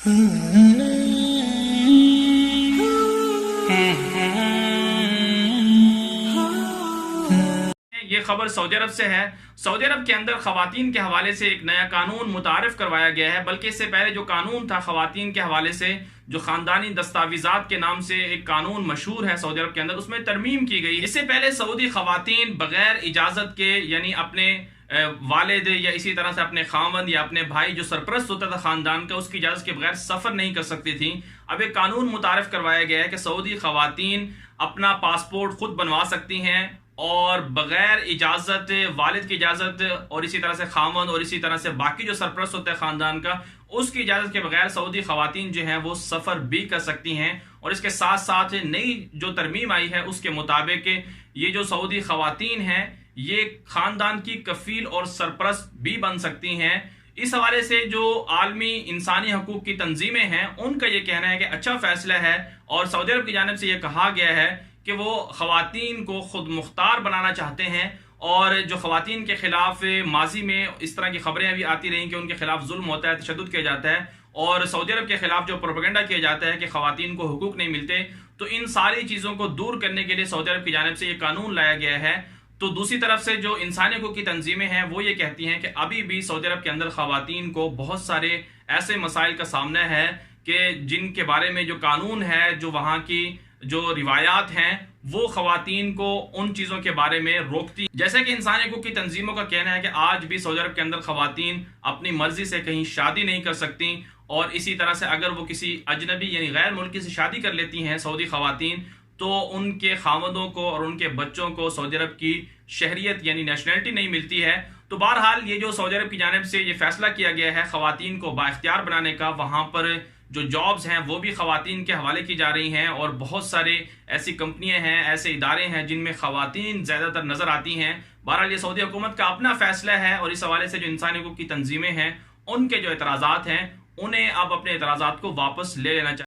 یہ خبر سعودی عرب سے ہے۔ سعودی عرب کے اندر خواتین کے حوالے سے ایک نیا قانون متعارف کروایا گیا ہے، بلکہ اس سے پہلے جو قانون تھا خواتین کے حوالے سے، جو خاندانی دستاویزات کے نام سے ایک قانون مشہور ہے سعودی عرب کے اندر، اس میں ترمیم کی گئی۔ اس سے پہلے سعودی خواتین بغیر اجازت کے، یعنی اپنے والد یا اسی طرح سے اپنے خاوند یا اپنے بھائی جو سرپرست ہوتا تھا خاندان کا، اس کی اجازت کے بغیر سفر نہیں کر سکتی تھیں۔ اب ایک قانون متعارف کروایا گیا ہے کہ سعودی خواتین اپنا پاسپورٹ خود بنوا سکتی ہیں، اور بغیر اجازت، والد کی اجازت اور اسی طرح سے خاوند اور اسی طرح سے باقی جو سرپرست ہوتا ہے خاندان کا، اس کی اجازت کے بغیر سعودی خواتین جو ہیں وہ سفر بھی کر سکتی ہیں۔ اور اس کے ساتھ ساتھ نئی جو ترمیم آئی ہے اس کے مطابق یہ جو سعودی خواتین ہیں یہ خاندان کی کفیل اور سرپرست بھی بن سکتی ہیں۔ اس حوالے سے جو عالمی انسانی حقوق کی تنظیمیں ہیں ان کا یہ کہنا ہے کہ اچھا فیصلہ ہے، اور سعودی عرب کی جانب سے یہ کہا گیا ہے کہ وہ خواتین کو خود مختار بنانا چاہتے ہیں، اور جو خواتین کے خلاف ماضی میں اس طرح کی خبریں بھی آتی رہیں کہ ان کے خلاف ظلم ہوتا ہے، تشدد کیا جاتا ہے، اور سعودی عرب کے خلاف جو پروپیگنڈا کیا جاتا ہے کہ خواتین کو حقوق نہیں ملتے، تو ان ساری چیزوں کو دور کرنے کے لیے سعودی عرب کی جانب سے یہ قانون لایا گیا ہے۔ تو دوسری طرف سے جو انسانی حقوق کی تنظیمیں ہیں وہ یہ کہتی ہیں کہ ابھی بھی سعودی عرب کے اندر خواتین کو بہت سارے ایسے مسائل کا سامنا ہے کہ جن کے بارے میں جو قانون ہے، جو وہاں کی جو روایات ہیں، وہ خواتین کو ان چیزوں کے بارے میں روکتی۔ جیسے کہ انسانی حقوق کی تنظیموں کا کہنا ہے کہ آج بھی سعودی عرب کے اندر خواتین اپنی مرضی سے کہیں شادی نہیں کر سکتی، اور اسی طرح سے اگر وہ کسی اجنبی یعنی غیر ملکی سے شادی کر لیتی ہیں سعودی خواتین، تو ان کے خاوندوں کو اور ان کے بچوں کو سعودی عرب کی شہریت یعنی نیشنلٹی نہیں ملتی ہے۔ تو بہرحال یہ جو سعودی عرب کی جانب سے یہ فیصلہ کیا گیا ہے خواتین کو بااختیار بنانے کا، وہاں پر جو جابز ہیں وہ بھی خواتین کے حوالے کی جا رہی ہیں، اور بہت سارے ایسی کمپنیاں ہیں، ایسے ادارے ہیں جن میں خواتین زیادہ تر نظر آتی ہیں۔ بہرحال یہ سعودی حکومت کا اپنا فیصلہ ہے، اور اس حوالے سے جو انسانی حقوق کی تنظیمیں ہیں ان کے جو اعتراضات ہیں انہیں اب اپنے اعتراضات کو واپس لے لینا چاہیے۔